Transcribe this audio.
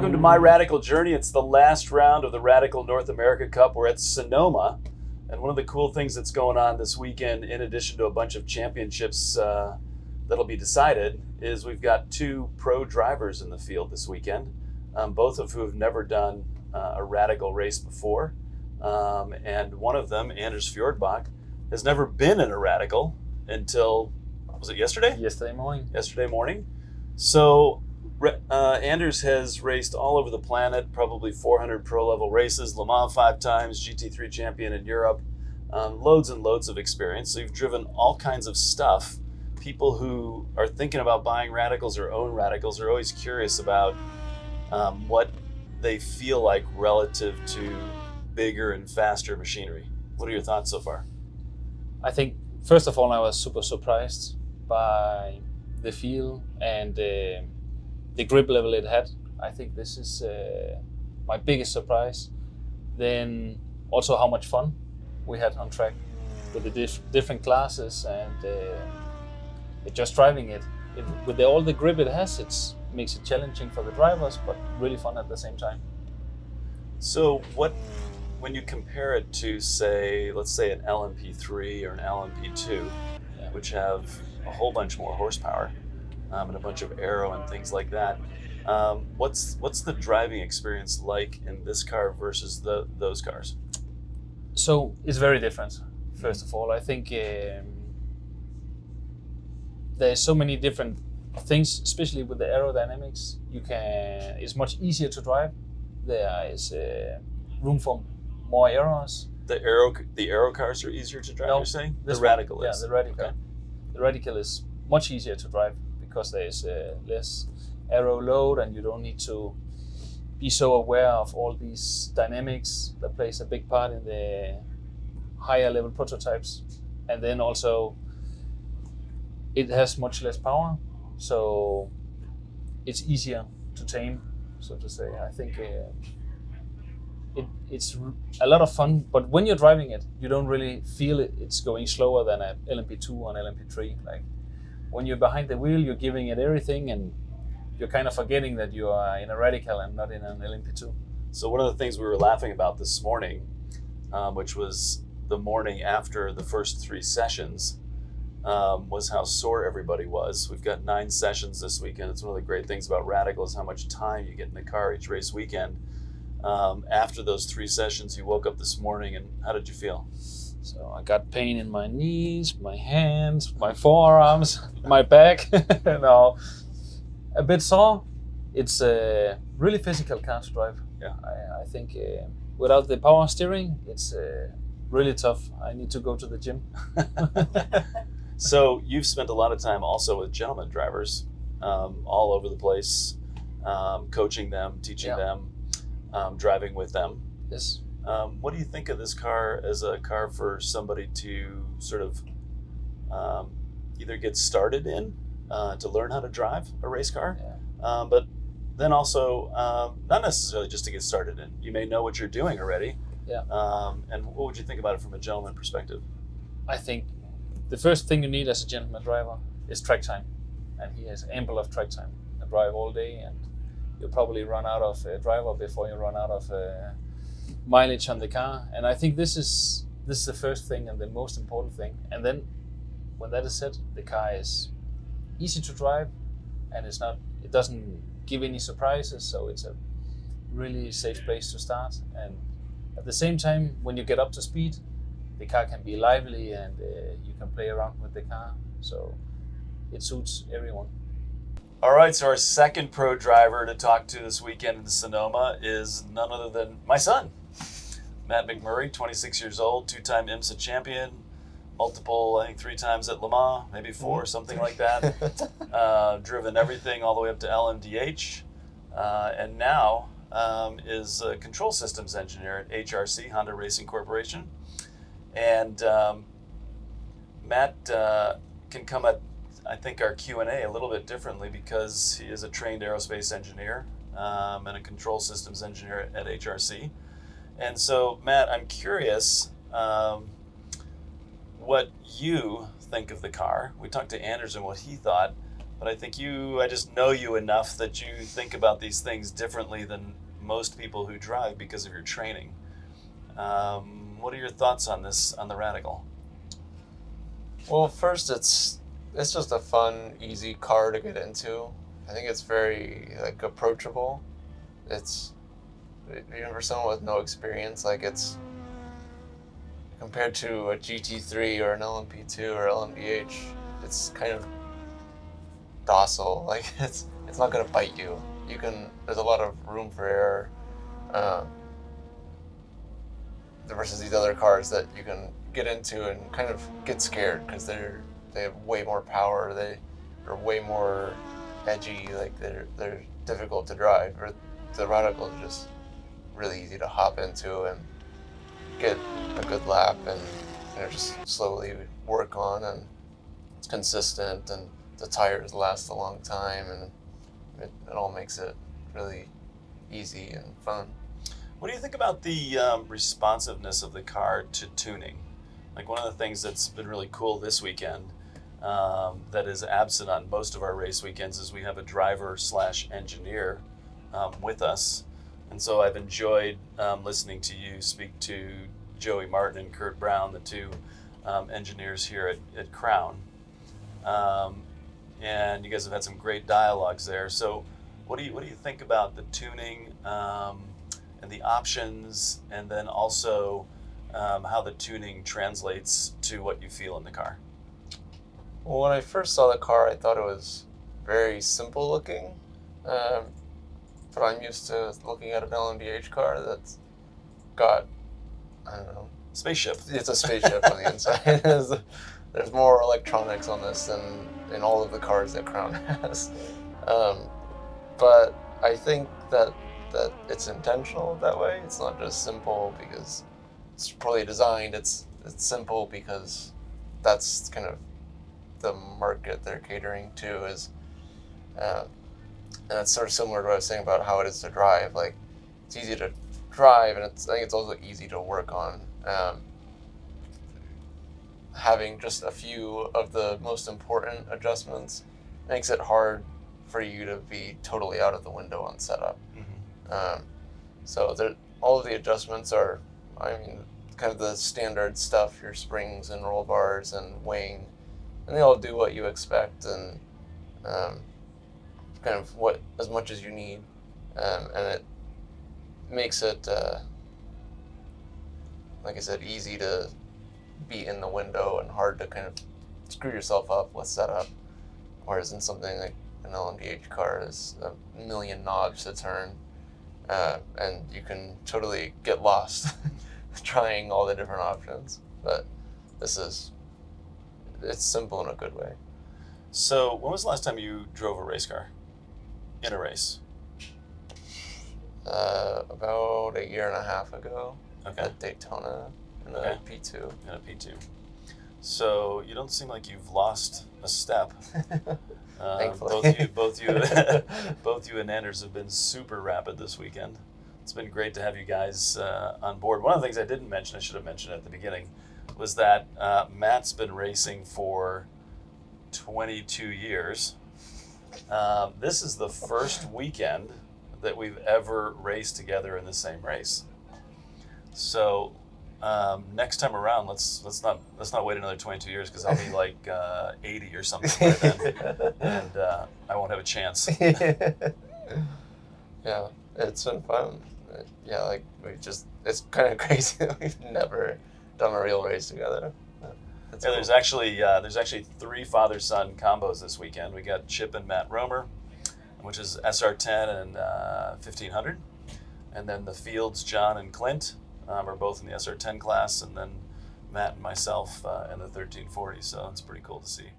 Welcome to My Radical Journey. It's the last round of the Radical North America Cup. We're at Sonoma, and one of the cool things that's going on this weekend, in addition to a bunch of championships that'll be decided, is we've got two pro drivers in the field this weekend, both of who have never done a Radical race before. And one of them, Anders Fjordbach, has never been in a Radical until, was it yesterday? Yesterday morning. So Anders has raced all over the planet, probably 400 pro-level races, Le Mans 5 times, GT3 champion in Europe, loads and loads of experience. So you've driven all kinds of stuff. People who are thinking about buying Radicals or own Radicals are always curious about what they feel like relative to bigger and faster machinery. What are your thoughts so far? I think, first of all, I was super surprised by the feel and the grip level it had. I think this is my biggest surprise. Then also how much fun we had on track with the different classes and just driving it. With all the grip it has, it makes it challenging for the drivers, but really fun at the same time. So when you compare it to, let's say an LMP3 or an LMP2, which have a whole bunch more horsepower, and a bunch of aero and things like that. What's the driving experience like in this car versus those cars? So it's very different. First of all, I think there's so many different things, especially with the aerodynamics. It's much easier to drive. There is room for more aeros. The aero cars are easier to drive. You're saying the Radical is. Yeah, the Radical. Okay. The Radical is much easier to drive, because there is less aero load and you don't need to be so aware of all these dynamics that plays a big part in the higher level prototypes. And then also it has much less power, so it's easier to tame, so to say. I think it's a lot of fun, but when you're driving it, you don't really feel it's going slower than an LMP2 or an LMP3. Like, when you're behind the wheel, you're giving it everything, and you're kind of forgetting that you are in a Radical and not in an LMP2. So one of the things we were laughing about this morning, which was the morning after the first 3 sessions, was how sore everybody was. We've got 9 sessions this weekend. It's one of the great things about Radical is how much time you get in the car each race weekend. After those 3 sessions, you woke up this morning, and how did you feel? So I got pain in my knees, my hands, my forearms, my back. No, a bit sore. It's a really physical car to drive. Yeah, I think without the power steering, it's really tough. I need to go to the gym. So you've spent a lot of time also with gentleman drivers all over the place, coaching them, teaching them, driving with them. Yes. What do you think of this car as a car for somebody to sort of either get started in to learn how to drive a race car, but then also not necessarily just to get started in. You may know what you're doing already. Yeah. And what would you think about it from a gentleman perspective? I think the first thing you need as a gentleman driver is track time, and he has ample of track time. You drive all day, and you'll probably run out of driver before you run out of mileage on the car. And I think this is the first thing and the most important thing. And then when that is said, the car is easy to drive, and it doesn't give any surprises, so it's a really safe place to start. And at the same time, when you get up to speed, the car can be lively, and you can play around with the car, so it suits everyone. All right, so our second pro driver to talk to this weekend in Sonoma is none other than my son, Matt McMurry, 26 years old, 2-time IMSA champion, multiple, I think 3 times at Le Mans, maybe 4, something like that. Driven everything all the way up to LMDH, and now is a control systems engineer at HRC, Honda Racing Corporation. And Matt can come at, I think, our Q&A a little bit differently, because he is a trained aerospace engineer and a control systems engineer at HRC. And so, Matt, I'm curious what you think of the car. We talked to Anders and what he thought, but I think I just know you enough that you think about these things differently than most people who drive because of your training. What are your thoughts on this, on the Radical? Well, first, it's just a fun, easy car to get into. I think it's very like approachable. It's even for someone with no experience, like it's compared to a GT3 or an LMP2 or LMDH, it's kind of docile. Like it's not gonna bite you. There's a lot of room for error. Versus these other cars that you can get into and kind of get scared because they have way more power. They're way more edgy. Like they're difficult to drive. Or the Radical is just really easy to hop into and get a good lap and just slowly work on, and it's consistent and the tires last a long time, and it all makes it really easy and fun. What do you think about the responsiveness of the car to tuning? Like one of the things that's been really cool this weekend that is absent on most of our race weekends is we have a driver/engineer with us. And so I've enjoyed listening to you speak to Joey Martin and Kurt Brown, the two engineers here at Crown. And you guys have had some great dialogues there. So what do you think about the tuning and the options, and then also how the tuning translates to what you feel in the car? Well, when I first saw the car, I thought it was very simple looking. But I'm used to looking at an LMDH car that's got, I don't know. Spaceship. It's a spaceship on the inside. There's more electronics on this than in all of the cars that Crown has. But I think that it's intentional that way. It's not just simple because it's poorly designed. It's simple because that's kind of the market they're catering to is, and it's sort of similar to what I was saying about how it is to drive. Like it's easy to drive, and I think it's also easy to work on. Having just a few of the most important adjustments makes it hard for you to be totally out of the window on setup. Mm-hmm. So all of the adjustments are, kind of the standard stuff, your springs and roll bars and wing, and they all do what you expect and kind of as much as you need, and it makes it, like I said, easy to be in the window and hard to kind of screw yourself up with setup. Whereas in something like an LMDH car, there's a million knobs to turn, and you can totally get lost trying all the different options. But it's simple in a good way. So when was the last time you drove a race car in a race? About a year and a half ago. Okay. At Daytona in a P2. In a P2. So you don't seem like you've lost a step. Thankfully. Both you and Anders have been super rapid this weekend. It's been great to have you guys on board. One of the things I didn't mention, I should have mentioned at the beginning, was that Matt's been racing for 22 years. This is the first weekend that we've ever raced together in the same race. So next time around, let's not wait another 22 years because I'll be like 80 or something by then, and I won't have a chance. Yeah, it's been fun. Yeah, like it's kind of crazy that we've never done a real race together. Yeah, cool. There's actually 3 father-son combos this weekend. We got Chip and Matt Romer, which is SR10 and 1500, and then the Fields, John and Clint, are both in the SR10 class, and then Matt and myself in the 1340. So it's pretty cool to see.